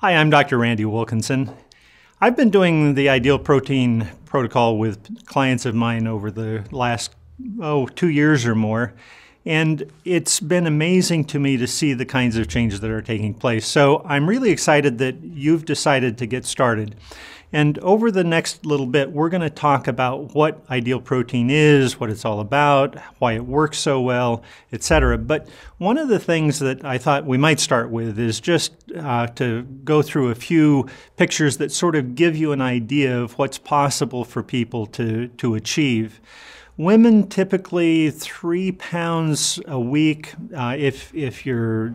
Hi, I'm Dr. Randy Wilkinson. I've been doing the Ideal Protein protocol with clients of mine over the last 2 years or more, and it's been amazing to me to see the kinds of changes that are taking place. So I'm really excited that you've decided to get started. And over the next little bit, we're going to talk about what Ideal Protein is, what it's all about, why it works so well, etc. But one of the things that I thought we might start with is just to go through a few pictures that sort of give you an idea of what's possible for people to achieve. Women typically 3 pounds a week. If you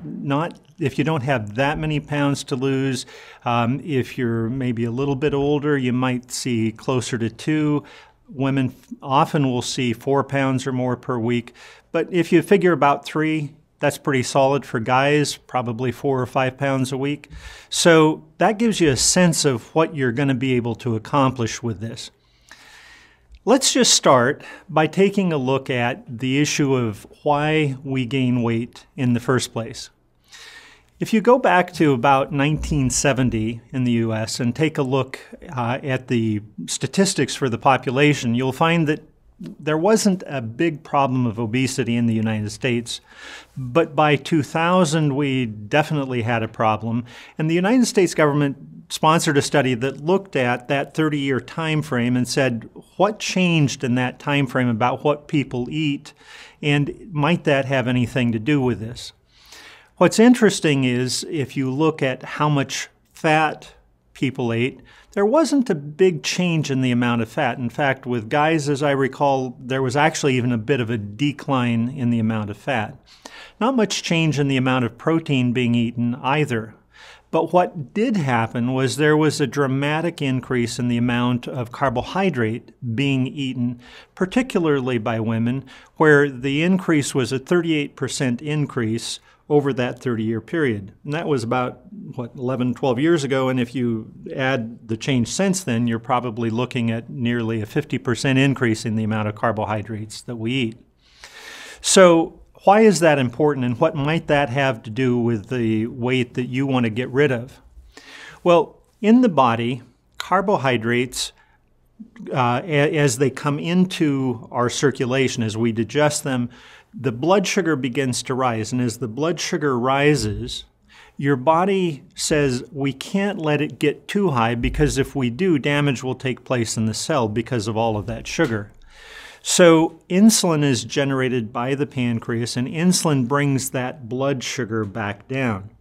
don't have that many pounds to lose, if you're maybe a little bit older, you might see closer to 2. Women often will see 4 pounds or more per week. But if you figure about 3, that's pretty solid for guys, probably 4 or 5 pounds a week. So that gives you a sense of what you're going to be able to accomplish with this. Let's just start by taking a look at the issue of why we gain weight in the first place. If you go back to about 1970 in the US and take a look at the statistics for the population, you'll find that there wasn't a big problem of obesity in the United States, but by 2000 we definitely had a problem, and the United States government sponsored a study that looked at that 30-year time frame and said, what changed in that time frame about what people eat, and might that have anything to do with this? What's interesting is if you look at how much fat people ate, there wasn't a big change in the amount of fat. In fact, with guys, as I recall, there was actually even a bit of a decline in the amount of fat. Not much change in the amount of protein being eaten either. But what did happen was there was a dramatic increase in the amount of carbohydrate being eaten, particularly by women, where the increase was a 38% increase over that 30-year period. And that was about, 11, 12 years ago, and if you add the change since then, you're probably looking at nearly a 50% increase in the amount of carbohydrates that we eat. So why is that important, and what might that have to do with the weight that you want to get rid of? Well, in the body, carbohydrates, as they come into our circulation, as we digest them, the blood sugar begins to rise. And as the blood sugar rises, your body says, we can't let it get too high, because if we do, damage will take place in the cell because of all of that sugar. So insulin is generated by the pancreas, and insulin brings that blood sugar back down.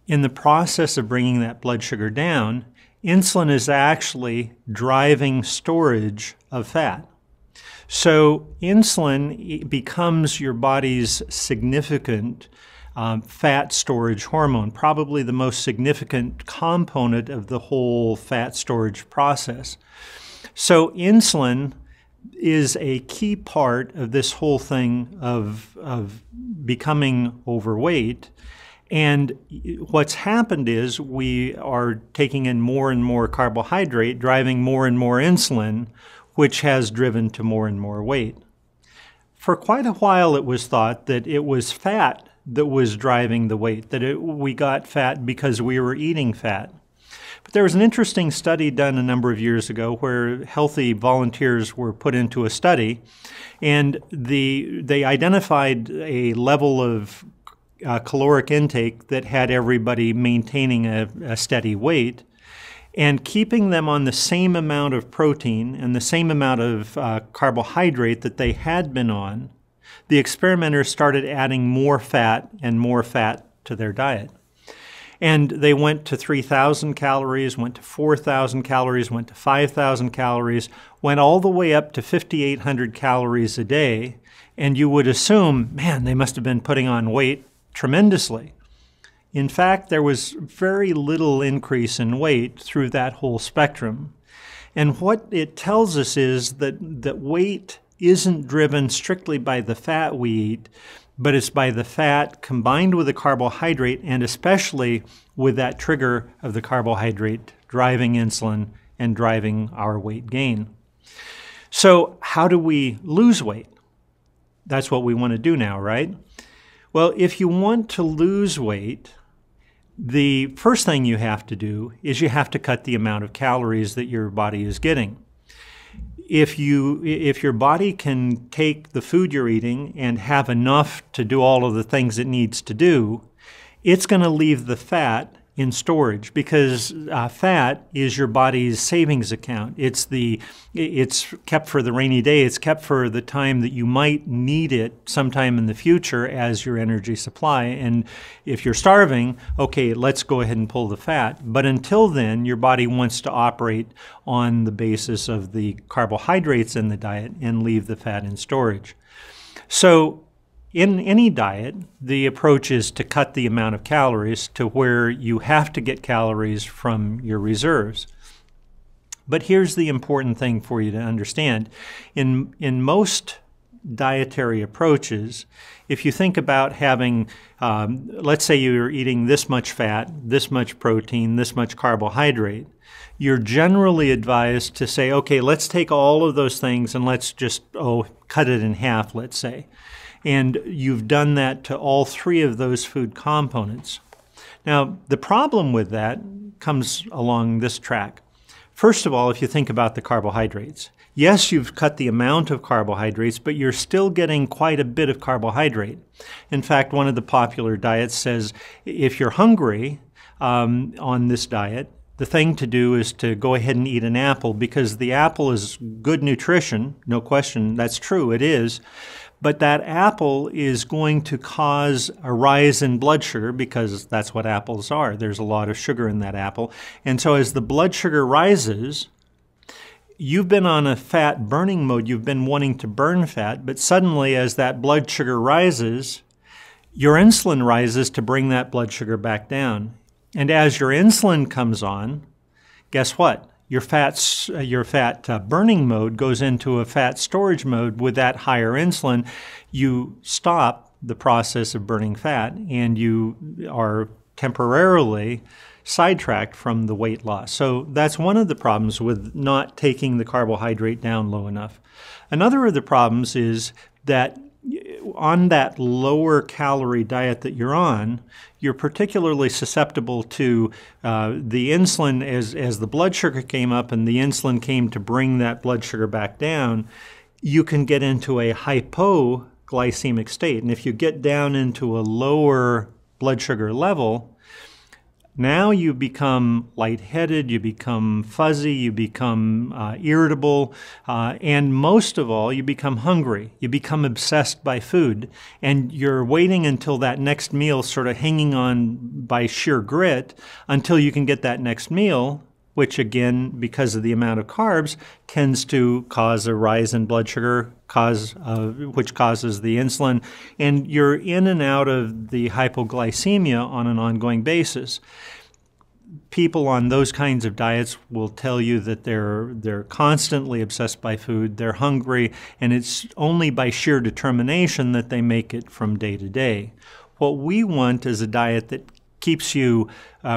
In the process of bringing that blood sugar down, insulin is actually driving storage of fat. So insulin becomes your body's significant fat storage hormone, probably the most significant component of the whole fat storage process. So insulin is a key part of this whole thing of becoming overweight. And what's happened is we are taking in more and more carbohydrate, driving more and more insulin, which has driven to more and more weight. For quite a while it was thought that it was fat that was driving the weight, that we got fat because we were eating fat. But there was an interesting study done a number of years ago where healthy volunteers were put into a study, and they identified a level of caloric intake that had everybody maintaining a steady weight, and keeping them on the same amount of protein and the same amount of carbohydrate that they had been on. The experimenters started adding more fat and more fat to their diet. And they went to 3,000 calories, went to 4,000 calories, went to 5,000 calories, went all the way up to 5,800 calories a day. And you would assume, man, they must have been putting on weight tremendously. In fact, there was very little increase in weight through that whole spectrum. And what it tells us is that weight isn't driven strictly by the fat we eat, but it's by the fat combined with the carbohydrate, and especially with that trigger of the carbohydrate driving insulin and driving our weight gain. So how do we lose weight? That's what we want to do now, right? Well, if you want to lose weight, The first thing you have to do is you have to cut the amount of calories that your body is getting. If your body can take the food you're eating and have enough to do all of the things it needs to do, it's going to leave the fat in storage, because fat is your body's savings account. It's kept for the rainy day. It's kept for the time that you might need it sometime in the future as your energy supply. And if you're starving, okay, let's go ahead and pull the fat. But until then, your body wants to operate on the basis of the carbohydrates in the diet and leave the fat in storage. So in any diet, the approach is to cut the amount of calories to where you have to get calories from your reserves. But here's the important thing for you to understand. In most dietary approaches, if you think about having, let's say you're eating this much fat, this much protein, this much carbohydrate, you're generally advised to say, okay, let's take all of those things and let's just, cut it in half, let's say. And you've done that to all three of those food components. Now, the problem with that comes along this track. First of all, if you think about the carbohydrates, yes, you've cut the amount of carbohydrates, but you're still getting quite a bit of carbohydrate. In fact, one of the popular diets says if you're hungry on this diet, the thing to do is to go ahead and eat an apple, because the apple is good nutrition, no question, that's true, it is. But that apple is going to cause a rise in blood sugar, because that's what apples are. There's a lot of sugar in that apple. And so as the blood sugar rises, you've been on a fat burning mode. You've been wanting to burn fat, but suddenly as that blood sugar rises, your insulin rises to bring that blood sugar back down. And as your insulin comes on, guess what? Your fat burning mode goes into a fat storage mode. With that higher insulin, you stop the process of burning fat, and you are temporarily sidetracked from the weight loss. So that's one of the problems with not taking the carbohydrate down low enough. Another of the problems is that on that lower calorie diet that you're on, you're particularly susceptible to the insulin. As the blood sugar came up and the insulin came to bring that blood sugar back down, you can get into a hypoglycemic state. And if you get down into a lower blood sugar level, now you become lightheaded, you become fuzzy, you become irritable, and most of all, you become hungry. You become obsessed by food, and you're waiting until that next meal, sort of hanging on by sheer grit, until you can get that next meal, which again, because of the amount of carbs, tends to cause a rise in blood sugar, which causes the insulin, and you're in and out of the hypoglycemia on an ongoing basis. People on those kinds of diets will tell you that they're constantly obsessed by food, they're hungry, and it's only by sheer determination that they make it from day to day. What we want is a diet that keeps you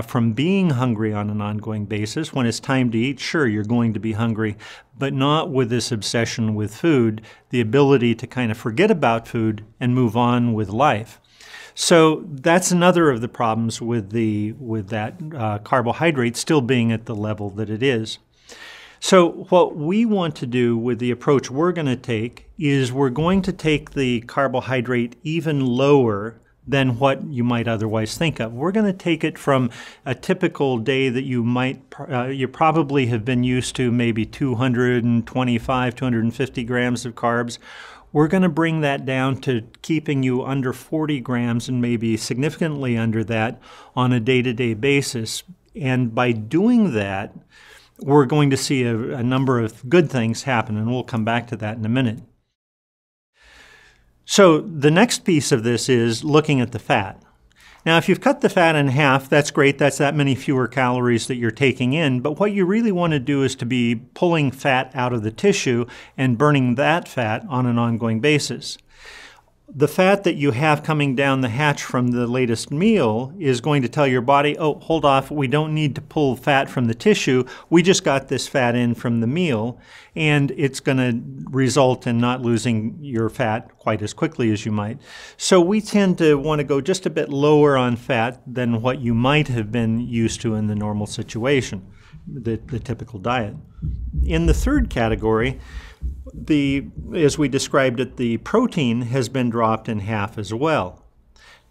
from being hungry on an ongoing basis. When it's time to eat, sure, you're going to be hungry, but not with this obsession with food, the ability to kind of forget about food and move on with life. So that's another of the problems with that carbohydrate still being at the level that it is. So what we want to do with the approach we're going to take is we're going to take the carbohydrate even lower than what you might otherwise think of. We're going to take it from a typical day that you probably have been used to, maybe 225, 250 grams of carbs. We're going to bring that down to keeping you under 40 grams and maybe significantly under that on a day-to-day basis. And by doing that, we're going to see a number of good things happen, and we'll come back to that in a minute. So the next piece of this is looking at the fat. Now, if you've cut the fat in half, that's great. That's that many fewer calories that you're taking in. But what you really want to do is to be pulling fat out of the tissue and burning that fat on an ongoing basis. The fat that you have coming down the hatch from the latest meal is going to tell your body, oh, hold off, we don't need to pull fat from the tissue. We just got this fat in from the meal, and it's going to result in not losing your fat quite as quickly as you might. So we tend to want to go just a bit lower on fat than what you might have been used to in the normal situation, the typical diet. In the third category, as we described it, the protein has been dropped in half as well.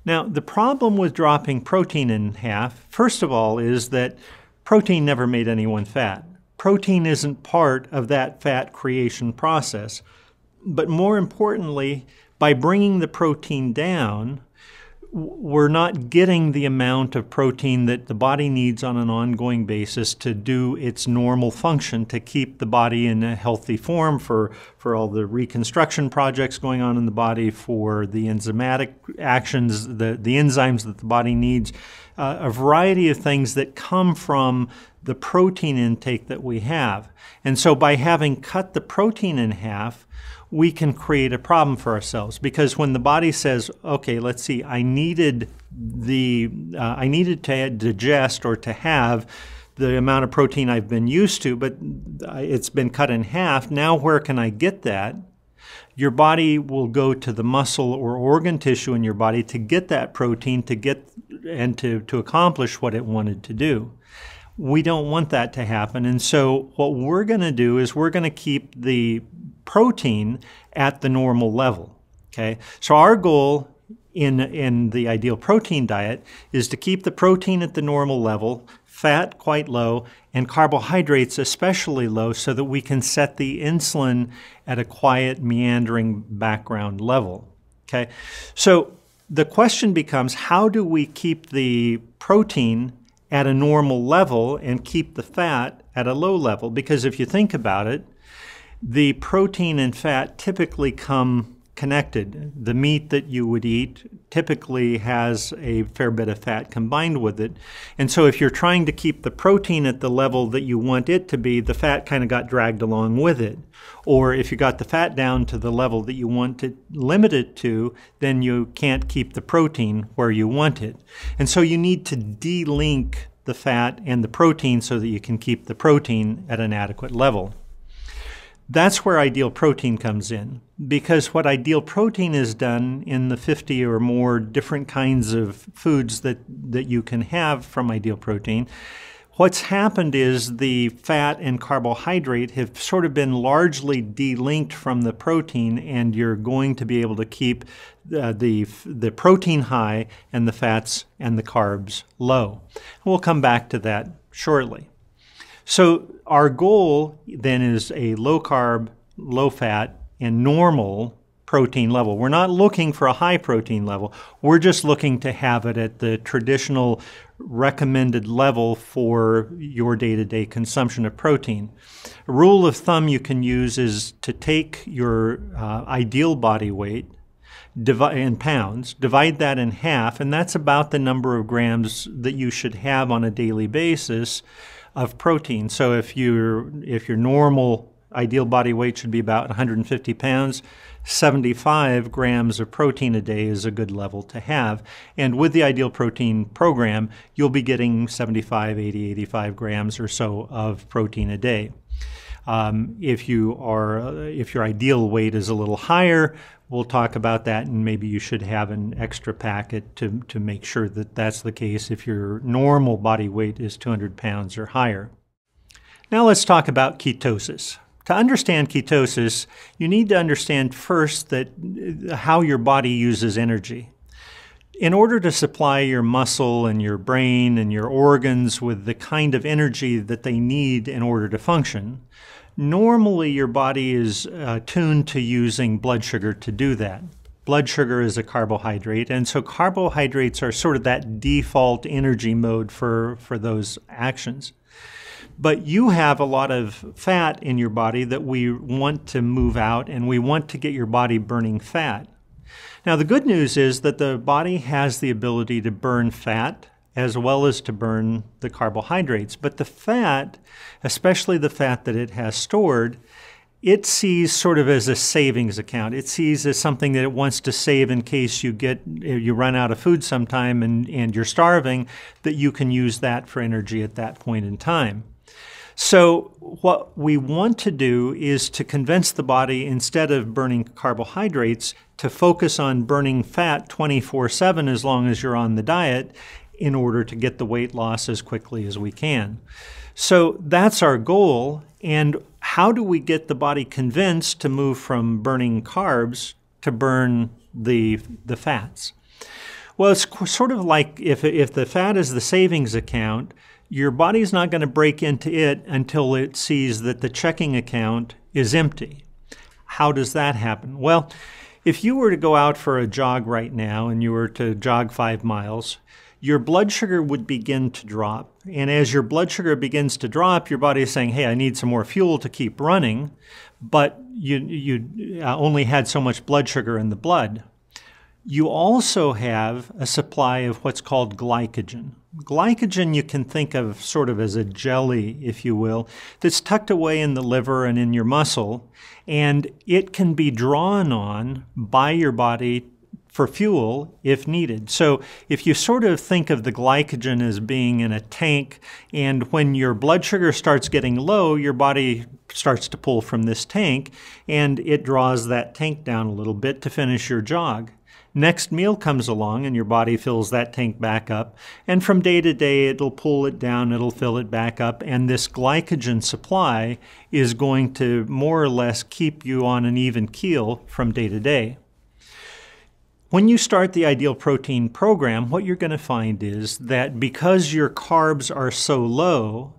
Now, the problem with dropping protein in half, first of all, is that protein never made anyone fat. Protein isn't part of that fat creation process. But more importantly, by bringing the protein down, we're not getting the amount of protein that the body needs on an ongoing basis to do its normal function, to keep the body in a healthy form for all the reconstruction projects going on in the body, for the enzymatic actions, the enzymes that the body needs, a variety of things that come from the protein intake that we have. And so by having cut the protein in half, we can create a problem for ourselves, because when the body says, okay, let's see, I needed to digest or to have the amount of protein I've been used to, but it's been cut in half. Now where can I get that? Your body will go to the muscle or organ tissue in your body to get that protein, to accomplish what it wanted to do. We don't want that to happen. And so what we're going to do is we're going to keep the protein at the normal level. Okay? So our goal in the ideal protein diet is to keep the protein at the normal level, fat quite low, and carbohydrates especially low, so that we can set the insulin at a quiet, meandering background level. Okay? So the question becomes, how do we keep the protein at a normal level and keep the fat at a low level? Because if you think about it, the protein and fat typically come connected. The meat that you would eat typically has a fair bit of fat combined with it. And so if you're trying to keep the protein at the level that you want it to be, the fat kind of got dragged along with it. Or if you got the fat down to the level that you want to limit it to, then you can't keep the protein where you want it. And so you need to de-link the fat and the protein so that you can keep the protein at an adequate level. That's where ideal protein comes in, because what ideal protein has done in the 50 or more different kinds of foods that you can have from ideal protein, what's happened is the fat and carbohydrate have sort of been largely de-linked from the protein, and you're going to be able to keep the protein high and the fats and the carbs low. We'll come back to that shortly. So our goal then is a low carb, low fat, and normal protein level. We're not looking for a high protein level. We're just looking to have it at the traditional recommended level for your day-to-day consumption of protein. A rule of thumb you can use is to take your ideal body weight in pounds, divide that in half, and that's about the number of grams that you should have on a daily basis of protein. So if your normal ideal body weight should be about 150 pounds, 75 grams of protein a day is a good level to have. And with the ideal protein program, you'll be getting 75, 80, 85 grams or so of protein a day. If your ideal weight is a little higher, we'll talk about that, and maybe you should have an extra packet to make sure that that's the case if your normal body weight is 200 pounds or higher. Now let's talk about ketosis. To understand ketosis, you need to understand first how your body uses energy. In order to supply your muscle and your brain and your organs with the kind of energy that they need in order to function, normally your body is tuned to using blood sugar to do that. Blood sugar is a carbohydrate, and so carbohydrates are sort of that default energy mode for those actions. But you have a lot of fat in your body that we want to move out, and we want to get your body burning fat. Now, the good news is that the body has the ability to burn fat as well as to burn the carbohydrates. But the fat, especially the fat that it has stored, it sees sort of as a savings account. It sees as something that it wants to save in case you run out of food sometime and you're starving, that you can use that for energy at that point in time. So what we want to do is to convince the body, instead of burning carbohydrates, to focus on burning fat 24/7 as long as you're on the diet, in order to get the weight loss as quickly as we can. So that's our goal. And how do we get the body convinced to move from burning carbs to burn the fats? Well, it's sort of like if the fat is the savings account, your body's not going to break into it until it sees that the checking account is empty. How does that happen? Well, if you were to go out for a jog right now and you were to jog 5 miles, your blood sugar would begin to drop. And as your blood sugar begins to drop, your body is saying, hey, I need some more fuel to keep running, but you only had so much blood sugar in the blood. You also have a supply of what's called glycogen. Glycogen you can think of sort of as a jelly, if you will, that's tucked away in the liver and in your muscle, and it can be drawn on by your body for fuel if needed. So if you sort of think of the glycogen as being in a tank, and when your blood sugar starts getting low, your body starts to pull from this tank, and it draws that tank down a little bit to finish your jog. Next meal comes along and your body fills that tank back up, and from day to day it'll pull it down, it'll fill it back up, and this glycogen supply is going to more or less keep you on an even keel from day to day. When you start the Ideal Protein program, what you're going to find is that because your carbs are so low,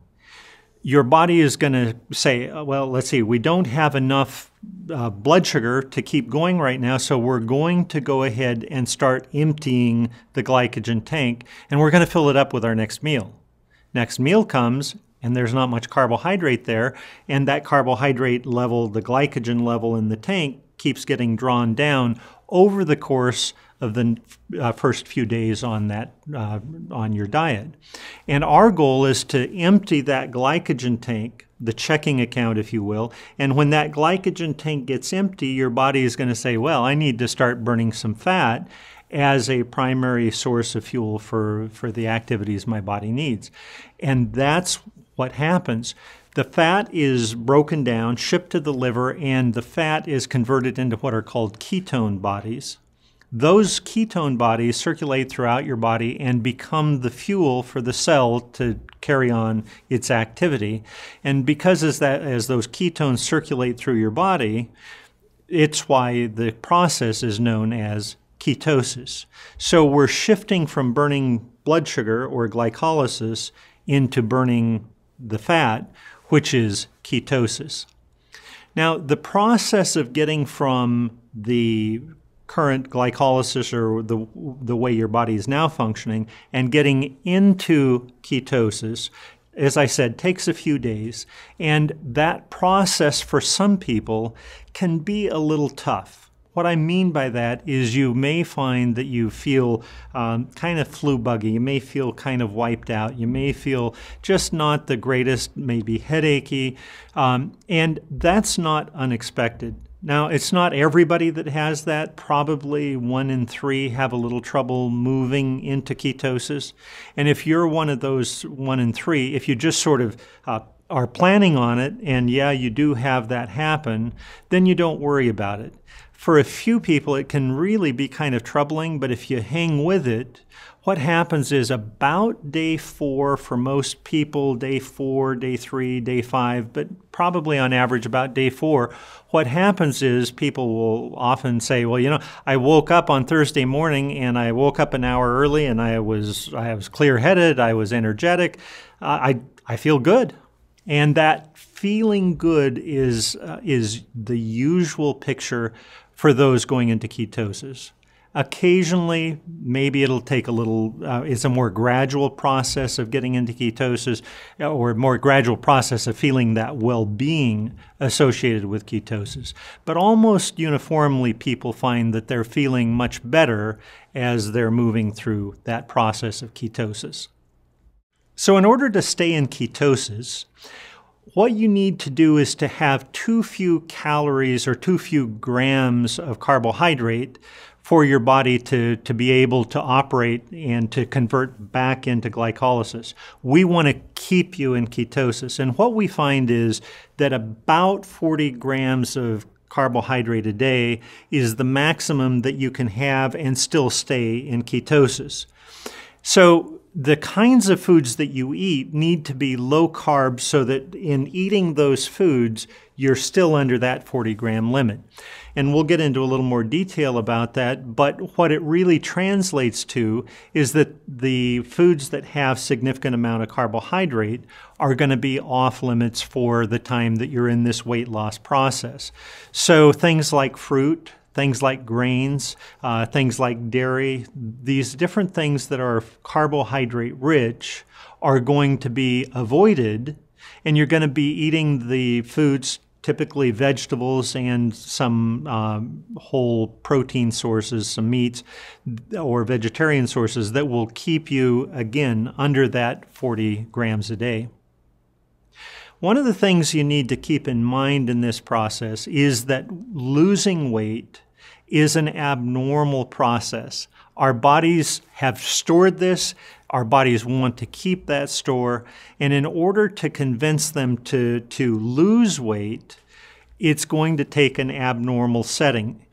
your body is going to say, well, let's see, we don't have enough blood sugar to keep going right now, so we're going to go ahead and start emptying the glycogen tank, and we're going to fill it up with our next meal. Next meal comes, and there's not much carbohydrate there, and that carbohydrate level, the glycogen level in the tank, keeps getting drawn down over the course of the first few days on your diet. And our goal is to empty that glycogen tank, the checking account, if you will, and when that glycogen tank gets empty, your body is going to say, well, I need to start burning some fat as a primary source of fuel for the activities my body needs. And that's what happens. The fat is broken down, shipped to the liver, and the fat is converted into what are called ketone bodies. Those ketone bodies circulate throughout your body and become the fuel for the cell to carry on its activity. And because as those ketones circulate through your body, it's why the process is known as ketosis. So we're shifting from burning blood sugar or glycolysis into burning the fat, which is ketosis. Now, the process of getting from the current glycolysis, or the way your body is now functioning, and getting into ketosis, as I said, takes a few days. And that process for some people can be a little tough. What I mean by that is you may find that you feel kind of flu buggy. You may feel kind of wiped out. You may feel just not the greatest, maybe headachy. And that's not unexpected. Now, it's not everybody that has that. Probably 1 in 3 have a little trouble moving into ketosis. And if you're one of those 1 in 3, if you just sort of are planning on it, and yeah, you do have that happen, then you don't worry about it. For a few people, it can really be kind of troubling, but if you hang with it, what happens is about day 4 for most people, day 4, day 3, day 5, but probably on average about day 4, what happens is people will often say, well, you know, I woke up on Thursday morning and I woke up an hour early and I was clear-headed, I was energetic, I feel good. And that feeling good is the usual picture for those going into ketosis. Occasionally, maybe it'll take a little, it's a more gradual process of getting into ketosis, or a more gradual process of feeling that well-being associated with ketosis. But almost uniformly, people find that they're feeling much better as they're moving through that process of ketosis. So in order to stay in ketosis, what you need to do is to have too few calories or too few grams of carbohydrate for your body to be able to operate and to convert back into glycolysis. We want to keep you in ketosis. And what we find is that about 40 grams of carbohydrate a day is the maximum that you can have and still stay in ketosis. So the kinds of foods that you eat need to be low carb so that in eating those foods, you're still under that 40-gram limit. And we'll get into a little more detail about that, but what it really translates to is that the foods that have significant amount of carbohydrate are going to be off limits for the time that you're in this weight loss process. So things like fruit, things like grains, things like dairy, these different things that are carbohydrate rich are going to be avoided, and you're going to be eating the foods, typically vegetables and some whole protein sources, some meats or vegetarian sources that will keep you, again, under that 40 grams a day. One of the things you need to keep in mind in this process is that losing weight is an abnormal process. Our bodies have stored this. Our bodies want to keep that store. And in order to convince them to lose weight, it's going to take an abnormal setting.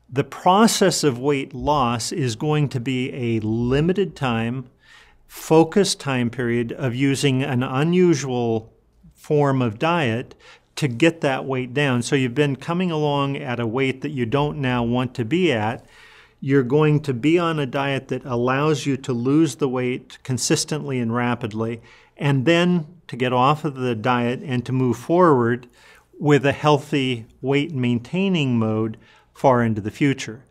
The process of weight loss is going to be a limited time, focused time period of using an unusual form of diet to get that weight down. So you've been coming along at a weight that you don't now want to be at. You're going to be on a diet that allows you to lose the weight consistently and rapidly, and then to get off of the diet and to move forward with a healthy weight maintaining mode far into the future.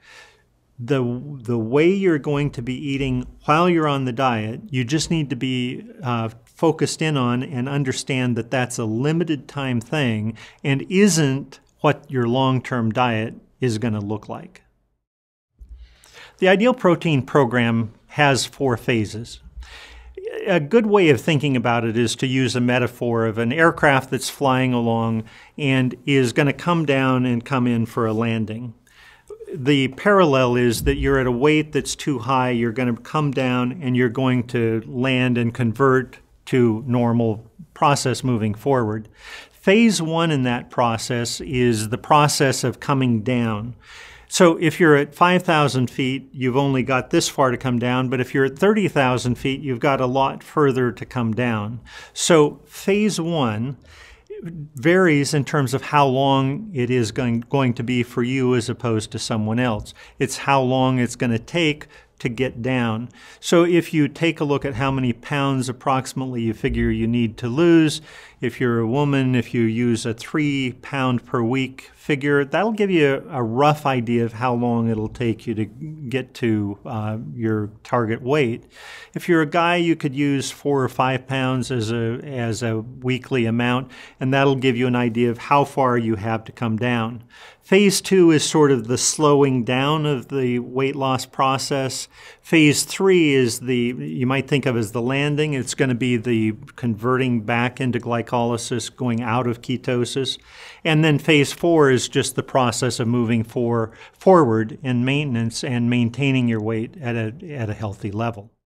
The way you're going to be eating while you're on the diet, you just need to be focused in on and understand that that's a limited time thing and isn't what your long-term diet is going to look like. The Ideal Protein program has 4 phases. A good way of thinking about it is to use a metaphor of an aircraft that's flying along and is going to come down and come in for a landing. The parallel is that you're at a weight that's too high, you're going to come down and you're going to land and convert to normal process moving forward. Phase 1 in that process is the process of coming down. So if you're at 5,000 feet, you've only got this far to come down, but if you're at 30,000 feet, you've got a lot further to come down. So phase 1 varies in terms of how long it is going to be for you as opposed to someone else. It's how long it's going to take to get down. So if you take a look at how many pounds approximately you figure you need to lose, if you're a woman, if you use a 3 pound per week figure, that'll give you a rough idea of how long it'll take you to get to your target weight. If you're a guy, you could use 4 or 5 pounds as a weekly amount, and that'll give you an idea of how far you have to come down. Phase 2 is sort of the slowing down of the weight loss process. Phase 3 is you might think of as the landing. It's going to be the converting back into glycolysis, going out of ketosis. And then phase 4 is just the process of moving forward in maintenance and maintaining your weight at a healthy level.